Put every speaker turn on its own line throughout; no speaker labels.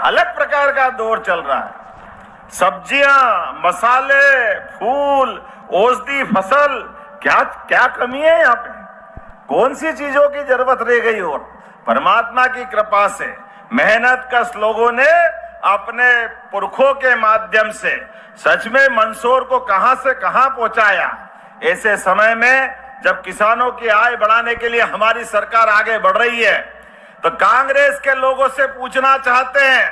अलग प्रकार का दौर चल रहा है। सब्जियां, मसाले, फूल, औषधि फसल, क्या क्या कमी है यहाँ पे? कौन सी चीजों की जरूरत रह गई? और परमात्मा की कृपा से मेहनत कश लोगों ने अपने पुरखों के माध्यम से सच में मंदसौर को कहां से कहां पहुंचाया। ऐसे समय में जब किसानों की आय बढ़ाने के लिए हमारी सरकार आगे बढ़ रही है, तो कांग्रेस के लोगों से पूछना चाहते हैं,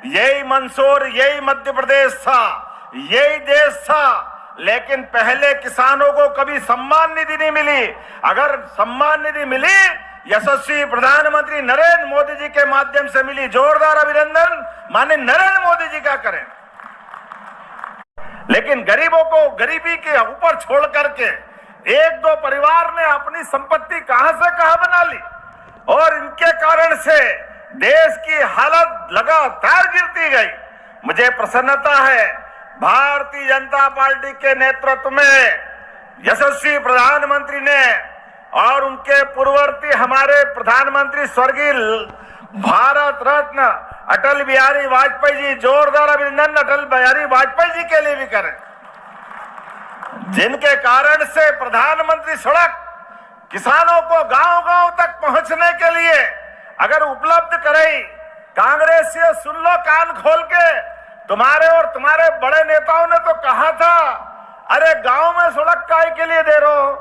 यही मंदसौर, यही मध्य प्रदेश था, यही देश था, लेकिन पहले किसानों को कभी सम्मान निधि नहीं मिली। अगर सम्मान निधि मिली, यशस्वी प्रधानमंत्री नरेंद्र मोदी जी के माध्यम से मिली। जोरदार अभिनंदन माननीय नरेंद्र मोदी जी का करें। लेकिन गरीबों को गरीबी के ऊपर छोड़ करके एक दो परिवार ने अपनी संपत्ति कहां से कहां बना ली, और इनके कारण से देश की हालत लगातार गिरती गई। मुझे प्रसन्नता है भारतीय जनता पार्टी के नेतृत्व में यशस्वी प्रधानमंत्री ने और उनके पूर्ववर्ती हमारे प्रधानमंत्री स्वर्गीय भारत रत्न अटल बिहारी वाजपेयी जी, जोरदार अभिनंदन अटल बिहारी वाजपेयी जी के लिए भी करें, जिनके कारण से प्रधानमंत्री सड़क किसानों को गांव-गांव तक पहुंचने के लिए अगर उपलब्ध कराई। कांग्रेस से सुन लो कान खोल के, तुम्हारे और तुम्हारे बड़े नेताओं ने तो कहा था, अरे गांव में सड़क काहे के लिए दे रहे हो,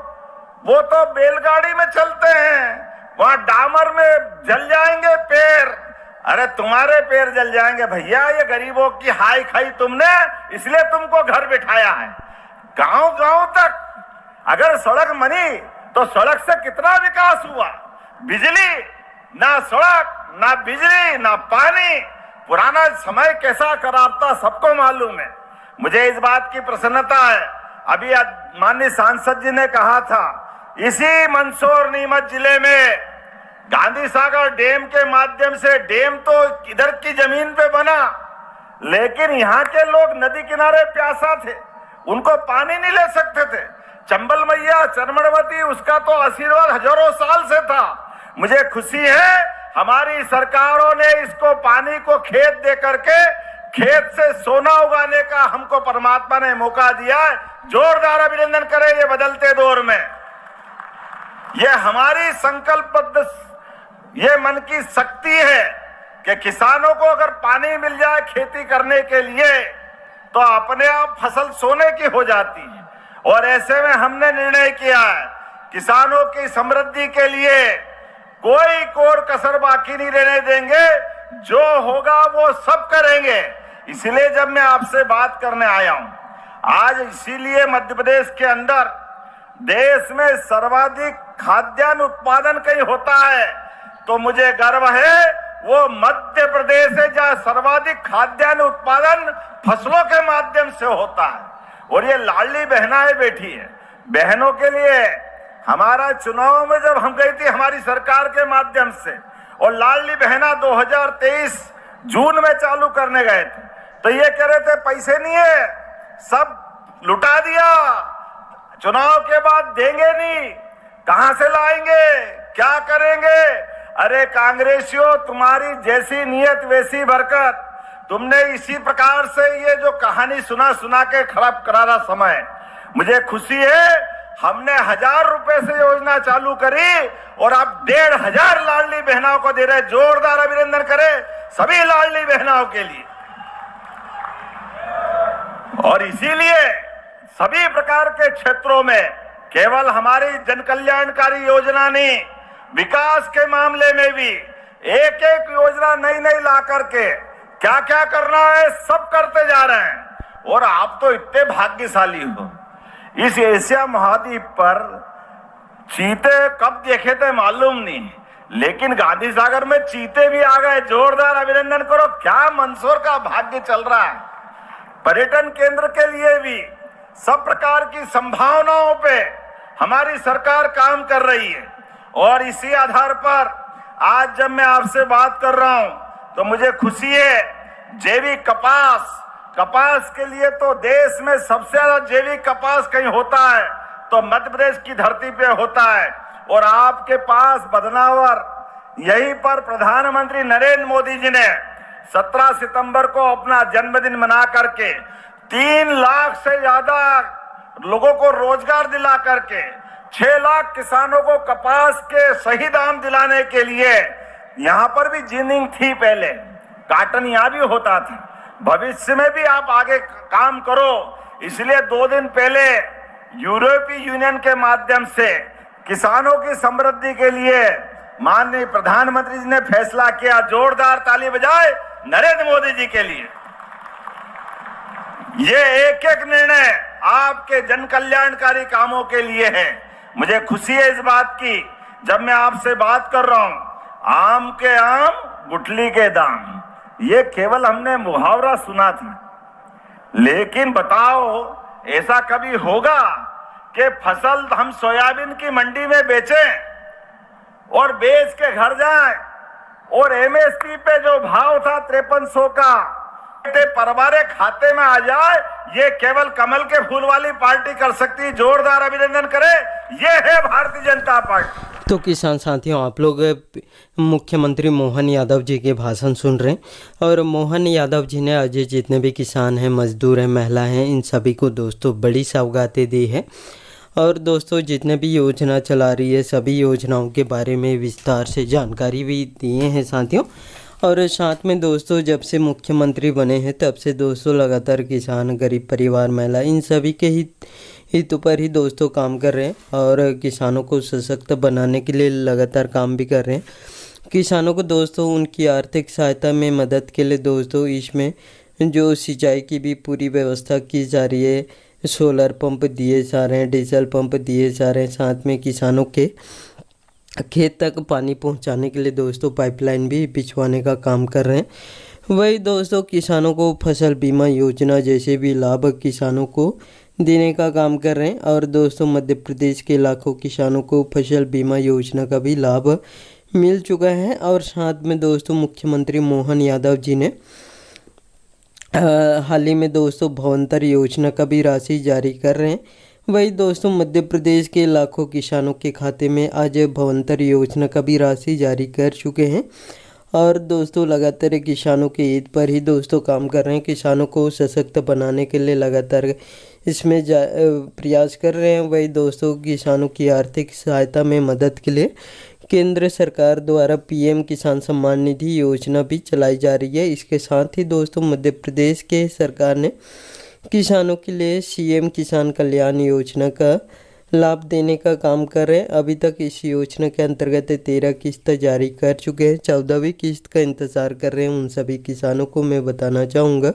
वो तो बैलगाड़ी में चलते हैं, वहां डामर में जल जाएंगे पैर। अरे तुम्हारे पैर जल जाएंगे भैया, ये गरीबों की हाई खाई तुमने, इसलिए तुमको घर बिठाया है। गांव गांव तक अगर सड़क बनी तो सड़क से कितना विकास हुआ। बिजली ना, सड़क ना, बिजली ना, पानी। पुराना समय कैसा खराब था सबको मालूम है। मुझे इस बात की प्रसन्नता है, अभी माननीय सांसद जी ने कहा था, इसी मंदसौर नीमच जिले में गांधी सागर डैम के माध्यम से, डैम तो इधर की जमीन पे बना, लेकिन यहाँ के लोग नदी किनारे प्यासा थे, उनको पानी नहीं ले सकते थे। चंबल मैया, चरमणवती, उसका तो आशीर्वाद हजारों साल से था। मुझे खुशी है हमारी सरकारों ने इसको पानी को खेत दे करके खेत से सोना उगाने का हमको परमात्मा ने मौका दिया है। जोरदार अभिनंदन करें ये बदलते दौर में। ये हमारी संकल्पबद्ध, ये मन की शक्ति है कि किसानों को अगर पानी मिल जाए खेती करने के लिए तो अपने आप फसल सोने की हो जाती है। और ऐसे में हमने निर्णय किया है, किसानों की समृद्धि के लिए कोई कोर कसर बाकी नहीं रहने देंगे, जो होगा वो सब करेंगे। इसलिए जब मैं आपसे बात करने आया हूं आज, इसीलिए मध्य प्रदेश के अंदर देश में सर्वाधिक खाद्यान्न उत्पादन कहीं होता है तो मुझे गर्व है, वो मध्य प्रदेश है जहां सर्वाधिक खाद्यान्न उत्पादन फसलों के माध्यम से होता है। और ये लाडली बहनाएं बैठी है, बहनों के लिए हमारा चुनाव में जब हम गई थी हमारी सरकार के माध्यम से, और लाडली बहना 2023 जून में चालू करने गए थे, तो ये कह रहे थे पैसे नहीं है, सब लुटा दिया, चुनाव के बाद देंगे नहीं, कहां से लाएंगे, क्या करेंगे। अरे कांग्रेसियों, तुम्हारी जैसी नियत वैसी बरकत। तुमने इसी प्रकार से ये जो कहानी सुना के खराब करारा समय, मुझे खुशी है हमने 1000 रुपए से योजना चालू करी और अब 1500 लाडली बहनाओं को दे रहे। जोरदार अभिनंदन करें सभी लाडली बहनाओं के लिए। और इसीलिए सभी प्रकार के क्षेत्रों में केवल हमारी जन कल्याणकारी योजना नहीं, विकास के मामले में भी एक एक योजना नई नई ला करके क्या क्या करना है सब करते जा रहे हैं। और आप तो इतने भाग्यशाली हो, इस एशिया महाद्वीप पर चीते कब देखे थे मालूम नहीं, लेकिन गांधी सागर में चीते भी आ गए। जोरदार अभिनंदन करो, क्या मंदसौर का भाग्य चल रहा है। पर्यटन केंद्र के लिए भी सब प्रकार की संभावनाओं पे हमारी सरकार काम कर रही है। और इसी आधार पर आज जब मैं आपसे बात कर रहा हूं तो मुझे खुशी है, जैविक कपास के लिए तो देश में सबसे ज्यादा जैविक कपास कहीं होता है तो मध्य प्रदेश की धरती पे होता है। और आपके पास बदनावर, यहीं पर प्रधानमंत्री नरेंद्र मोदी जी ने 17 सितंबर को अपना जन्मदिन मना करके 3 लाख से ज्यादा लोगों को रोजगार दिला करके 6 लाख किसानों को कपास के सही दाम दिलाने के लिए यहाँ पर भी जिनिंग थी, पहले काटन यहाँ भी होता था, भविष्य में भी आप आगे काम करो। इसलिए 2 दिन पहले यूरोपीय यूनियन के माध्यम से किसानों की समृद्धि के लिए माननीय प्रधानमंत्री जी ने फैसला किया। जोरदार ताली बजाए नरेंद्र मोदी जी के लिए। ये एक एक निर्णय आपके जन कल्याणकारी कामों के लिए है। मुझे खुशी है इस बात की, जब मैं आपसे बात कर रहा हूं, आम के आम गुठली के दाम, ये केवल हमने मुहावरा सुना था, लेकिन बताओ ऐसा कभी होगा कि फसल हम सोयाबीन की मंडी में बेचें और बेच के घर जाएं और एमएसपी पे जो भाव था 5300 का परिवार खाते में आ जाए? ये केवल कमल के फूल वाली पार्टी कर सकती। जोरदार अभिनंदन करें, ये है भारतीय जनता पार्टी।
तो किसान साथियों, आप लोग मुख्यमंत्री मोहन यादव जी के भाषण सुन रहे हैं और मोहन यादव जी ने आज जितने भी किसान हैं, मजदूर हैं, महिला हैं, इन सभी को दोस्तों बड़ी सौगातें दी है। और दोस्तों जितने भी योजना चला रही है सभी योजनाओं के बारे में विस्तार से जानकारी भी दिए हैं साथियों। और साथ में दोस्तों जब से मुख्यमंत्री बने हैं तब से दोस्तों लगातार किसान, गरीब परिवार, महिला, इन सभी के हित पर ही दोस्तों काम कर रहे हैं और किसानों को सशक्त बनाने के लिए लगातार काम भी कर रहे हैं। किसानों को दोस्तों उनकी आर्थिक सहायता में मदद के लिए दोस्तों इसमें जो सिंचाई की भी पूरी व्यवस्था की जा रही है, सोलर पंप दिए जा रहे हैं, डीजल पंप दिए जा रहे हैं, साथ में किसानों के खेत तक पानी पहुंचाने के लिए दोस्तों पाइपलाइन भी बिछवाने का काम कर रहे हैं। वही दोस्तों किसानों को फसल बीमा योजना जैसे भी लाभ किसानों को देने का काम कर रहे हैं। और दोस्तों मध्य प्रदेश के लाखों किसानों को फसल बीमा योजना का भी लाभ मिल चुका है। और साथ में दोस्तों मुख्यमंत्री मोहन यादव जी ने हाल ही में दोस्तों भवंतर योजना का भी राशि जारी कर रहे हैं। वही दोस्तों मध्य प्रदेश के लाखों किसानों के खाते में आज भवंतर योजना का भी राशि जारी कर चुके हैं। और दोस्तों लगातार किसानों के हित पर ही दोस्तों काम कर रहे हैं, किसानों को सशक्त बनाने के लिए लगातार इसमें प्रयास कर रहे हैं। वही दोस्तों किसानों की आर्थिक सहायता में मदद के लिए केंद्र सरकार द्वारा पीएम किसान सम्मान निधि योजना भी चलाई जा रही है। इसके साथ ही दोस्तों मध्य प्रदेश के सरकार ने किसानों के लिए सीएम किसान कल्याण योजना का लाभ देने का काम कर रहे हैं। अभी तक इस योजना के अंतर्गत 13 किस्त जारी कर चुके हैं। 14वीं किस्त का इंतज़ार कर रहे हैं उन सभी किसानों को मैं बताना चाहूँगा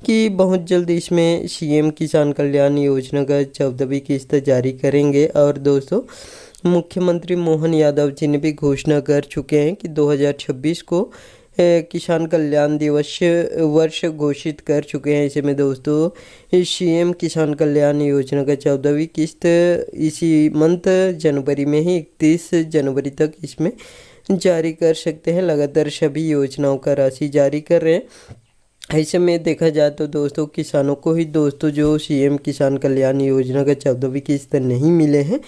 कि बहुत जल्द इसमें सीएम किसान कल्याण योजना का 14वीं किस्त जारी करेंगे। और दोस्तों मुख्यमंत्री मोहन यादव जी ने भी घोषणा कर चुके हैं कि 2026 को किसान कल्याण दिवस वर्ष घोषित कर चुके हैं। ऐसे में दोस्तों सीएम किसान कल्याण योजना का 14वीं किस्त इसी मंथ जनवरी में ही 31 जनवरी तक इसमें जारी कर सकते हैं। लगातार सभी योजनाओं का राशि जारी कर रहे हैं। ऐसे में देखा जाए तो दोस्तों किसानों को ही दोस्तों जो सीएम किसान कल्याण योजना का 14वीं किस्त नहीं मिले हैं,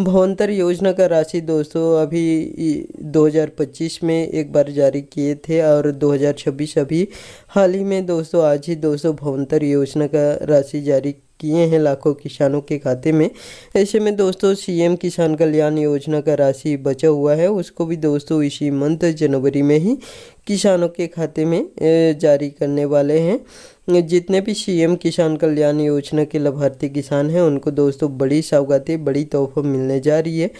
भवंतर योजना का राशि दोस्तों अभी 2025 में एक बार जारी किए थे और 2026 अभी हाल ही में दोस्तों आज ही दोस्तों भवंतर योजना का राशि जारी किए हैं लाखों किसानों के खाते में। ऐसे में दोस्तों सीएम किसान कल्याण योजना का राशि बचा हुआ है, उसको भी दोस्तों इसी मंथ जनवरी में ही किसानों के खाते में जारी करने वाले हैं। जितने भी सीएम किसान कल्याण योजना के लाभार्थी किसान हैं उनको दोस्तों बड़ी सौगातें, बड़ी तोहफा मिलने जा रही है।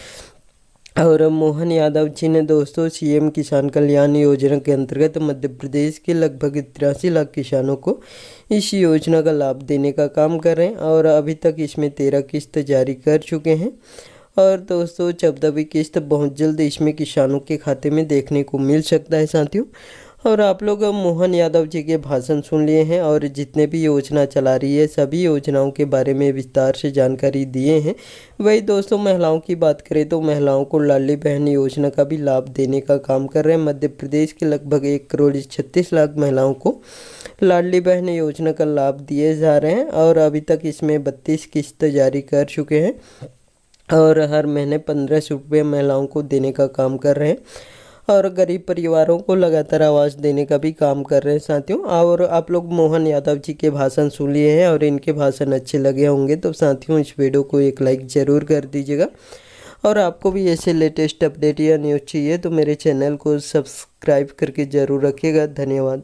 और मोहन यादव जी ने दोस्तों सीएम किसान कल्याण योजना के अंतर्गत मध्य प्रदेश के लगभग 83 लाख किसानों को इस योजना का लाभ देने का काम कर रहे हैं। और अभी तक इसमें 13 किस्त जारी कर चुके हैं। और दोस्तों 14वीं किस्त बहुत जल्द इसमें किसानों के खाते में देखने को मिल सकता है साथियों। और आप लोग मोहन यादव जी के भाषण सुन लिए हैं और जितने भी योजना चला रही है सभी योजनाओं के बारे में विस्तार से जानकारी दिए हैं। वही दोस्तों महिलाओं की बात करें तो महिलाओं को लाडली बहन योजना का भी लाभ देने का काम कर रहे हैं। मध्य प्रदेश के लगभग 1,36 लाख महिलाओं को लाडली बहन योजना का लाभ दिए जा रहे हैं। और अभी तक इसमें 32 किस्त जारी कर चुके हैं और हर महीने 1500 रुपये महिलाओं को देने का काम कर रहे हैं। और गरीब परिवारों को लगातार आवाज़ देने का भी काम कर रहे हैं साथियों। और आप लोग मोहन यादव जी के भाषण सुन लिए हैं और इनके भाषण अच्छे लगे होंगे तो साथियों इस वीडियो को एक लाइक ज़रूर कर दीजिएगा। और आपको भी ऐसे लेटेस्ट अपडेट या न्यूज़ चाहिए तो मेरे चैनल को सब्सक्राइब करके ज़रूर रखिएगा। धन्यवाद।